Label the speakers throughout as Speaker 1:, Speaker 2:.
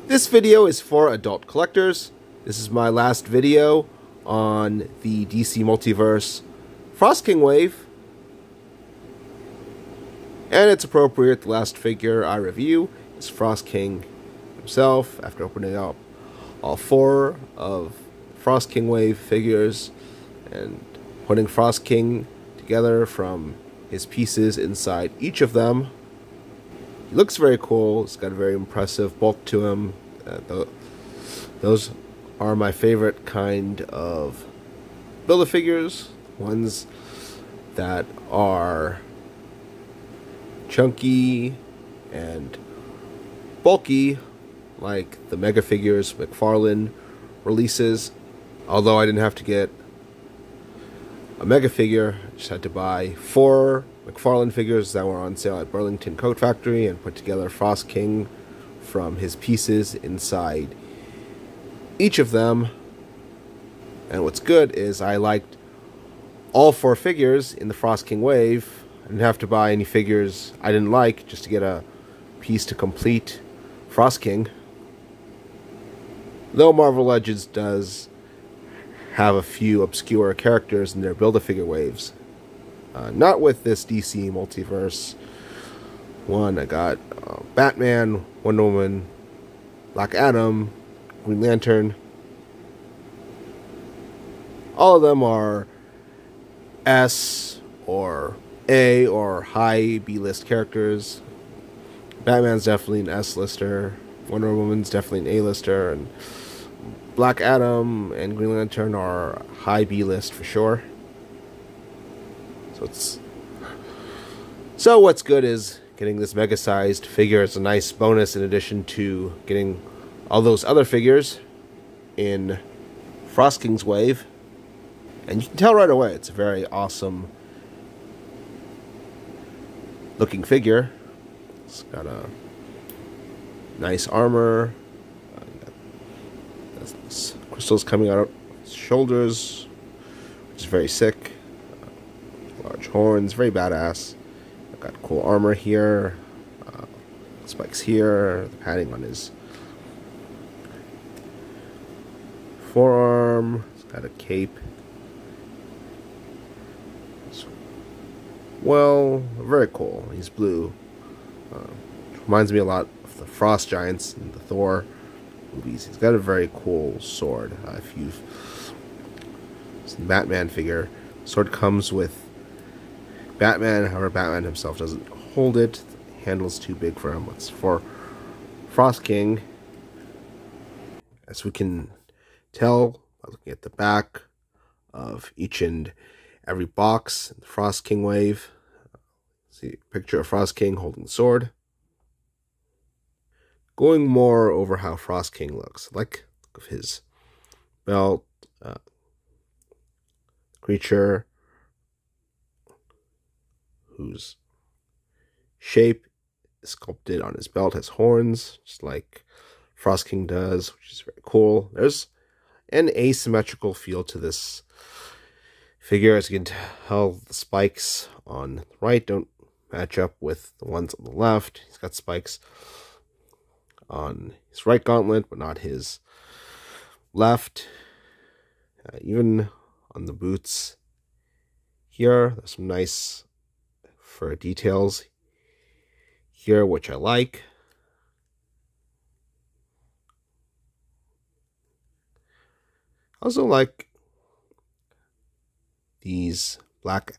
Speaker 1: This video is for adult collectors. This is my last video on the DC Multiverse Frost King wave. And it's appropriate, the last figure I review is Frost King himself, after opening up all four of Frost King wave figures and putting Frost King together from his pieces inside each of them. He looks very cool. He's got a very impressive bulk to him. Those are my favorite kind of Build-A-Figures. Ones that are chunky and bulky, like the Mega Figures McFarlane releases. Although I didn't have to get a Mega Figure, I just had to buy 4 McFarlane figures that were on sale at Burlington Coat Factory and put together Frost King from his pieces inside each of them. And what's good is I liked all 4 figures in the Frost King wave. I didn't have to buy any figures I didn't like just to get a piece to complete Frost King. Though Marvel Legends does have a few obscure characters in their Build-A-Figure waves. Not with this DC Multiverse one. I got Batman, Wonder Woman, Black Adam, Green Lantern. All of them are S or A or high B-list characters. Batman's definitely an S-lister. Wonder Woman's definitely an A-lister. And Black Adam and Green Lantern are high B-list for sure. So what's good is getting this mega-sized figure is a nice bonus in addition to getting all those other figures in Frost King's wave. And you can tell right away it's a very awesome looking figure. It's got a nice armor. Crystals coming out of his shoulders, which is very sick. Large horns, very badass. I've got cool armor here. Spikes here. The padding on his forearm. He's got a cape. Well, very cool. He's blue. Reminds me a lot of the Frost Giants in the Thor movies. He's got a very cool sword. If you've seen the Batman figure, sword comes with Batman. However, Batman himself doesn't hold it. The handle's too big for him. It's for Frost King. As we can tell by looking at the back of each and every box in the Frost King wave. See a picture of Frost King holding the sword. Going more over how Frost King looks. Like look of his belt, creature whose shape is sculpted on his belt, has horns, just like Frost King does, which is very cool. There's an asymmetrical feel to this figure. As you can tell, the spikes on the right don't match up with the ones on the left. He's got spikes on his right gauntlet, but not his left. Even on the boots here, there's some nice fur details here, which I like. I also like these black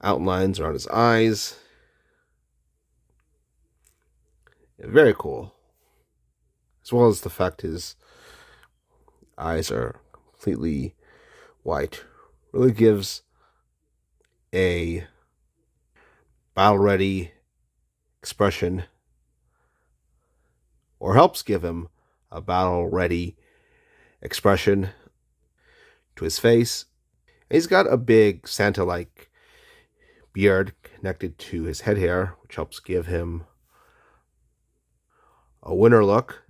Speaker 1: outlines around his eyes. Very cool. As well as the fact his eyes are completely white. Really gives a battle-ready expression, or helps give him a battle-ready expression to his face. And he's got a big Santa-like beard connected to his head hair, which helps give him a winter look.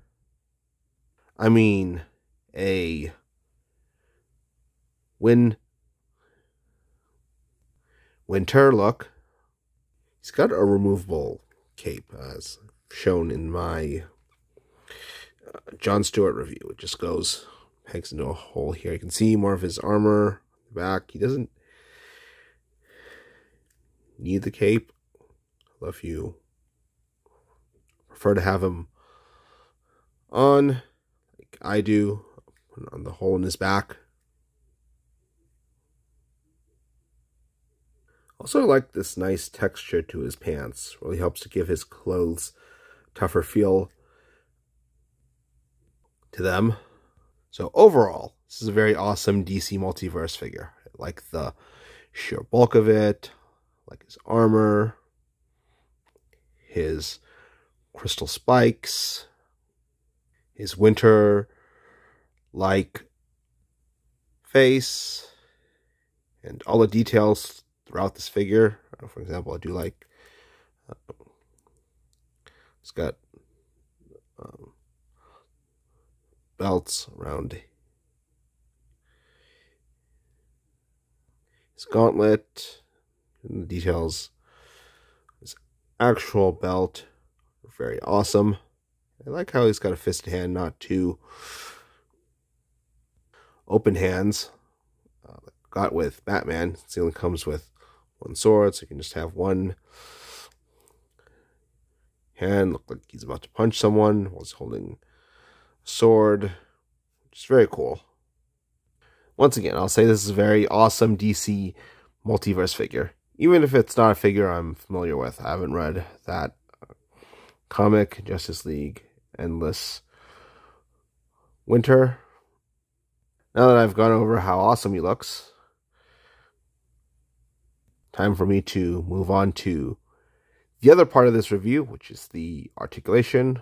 Speaker 1: I mean, a winter look. He's got a removable cape, as shown in my Jon Stewart review. It just goes, hangs into a hole here. You can see more of his armor back. He doesn't need the cape. Although if you prefer to have him on, like I do, on the hole in his back. Also, I like this nice texture to his pants. Really helps to give his clothes a tougher feel to them. So overall, this is a very awesome DC Multiverse figure. I like the sheer bulk of it, I like his armor, his crystal spikes, his winter-like face, and all the details throughout this figure. For example, I do like it's got belts around his gauntlet, and the details. His actual belt are very awesome. I like how he's got a fisted hand, not two open hands. Got with Batman, it only comes with one sword, so you can just have one hand look like he's about to punch someone while he's holding a sword, which is very cool. Once again, I'll say this is a very awesome DC Multiverse figure. Even if it's not a figure I'm familiar with. I haven't read that comic, Justice League Endless Winter. Now that I've gone over how awesome he looks, time for me to move on to the other part of this review, which is the articulation,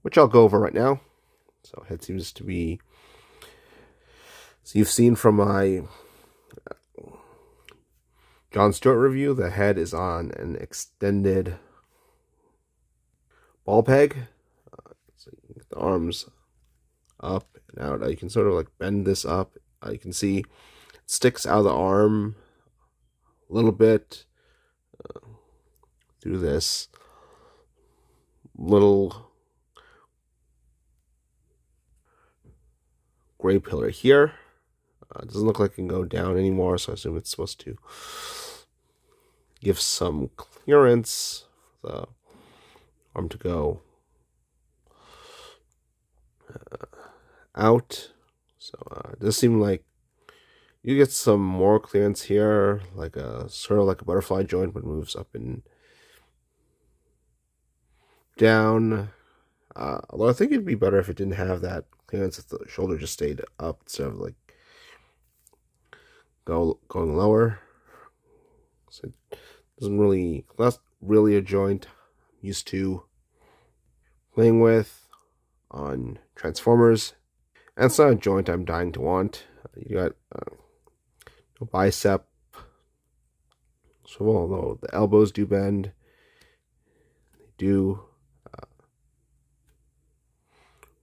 Speaker 1: which I'll go over right now. So head seems to be, so you've seen from my Jon Stewart review, the head is on an extended ball peg. So you can get the arms up and out. You can sort of like bend this up. You can see it sticks out of the arm a little bit through this little gray pillar here. It doesn't look like it can go down anymore, so I assume it's supposed to give some clearance for the arm to go out. So it does seem like you get some more clearance here, like a sort of like a butterfly joint, but it moves up and down. Although I think it'd be better if it didn't have that clearance, if the shoulder just stayed up instead of like going lower. So it doesn't really, that's really a joint I'm used to playing with on Transformers. And it's not a joint I'm dying to want. You got no bicep swivel, although the elbows do bend. They do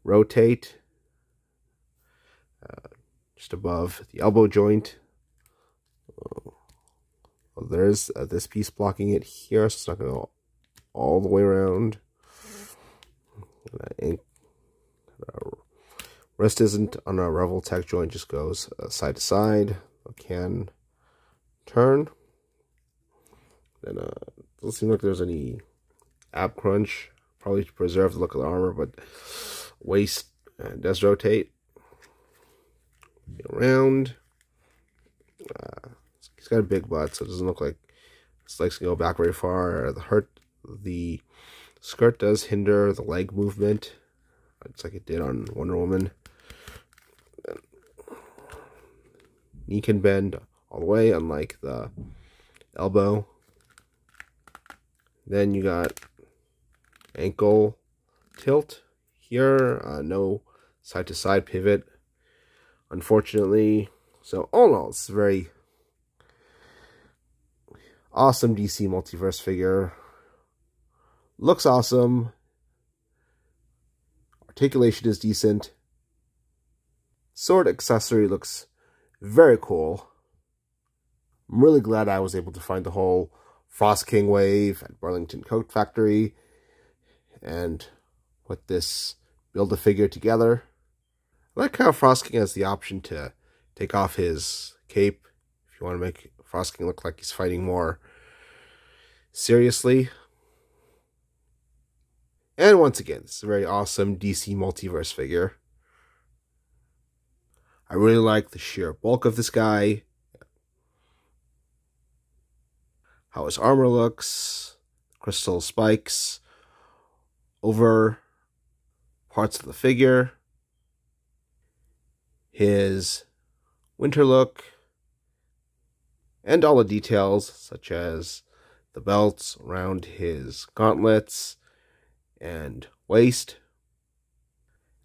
Speaker 1: rotate just above the elbow joint. Well, there's this piece blocking it here, so it's not going to go all the way around. Rest isn't on a Revel Tech joint, just goes side to side. It can turn. Then doesn't seem like there's any ab crunch, probably to preserve the look of the armor, but waist does rotate around. He's got a big butt, so it doesn't look like his legs can go back very far. The skirt does hinder the leg movement. It's like it did on Wonder Woman. Knee can bend all the way, unlike the elbow. Then you got ankle tilt here. No side-to-side pivot, unfortunately. So all in all, it's a very awesome DC Multiverse figure. Looks awesome. Articulation is decent. Sword accessory looks very cool. I'm really glad I was able to find the whole Frost King wave at Burlington Coat Factory and put this build the figure together. I like how Frosking has the option to take off his cape if you want to make Frosking look like he's fighting more seriously. And once again, this is a very awesome DC Multiverse figure. I really like the sheer bulk of this guy, how his armor looks, crystal spikes over parts of the figure, his winter look, and all the details such as the belts around his gauntlets and waist,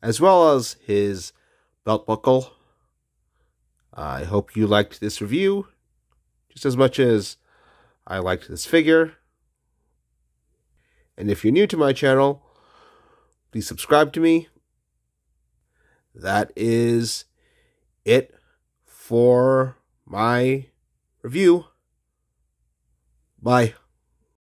Speaker 1: as well as his belt buckle. I hope you liked this review just as much as I liked this figure. And if you're new to my channel, please subscribe to me. That is it for my review. Bye.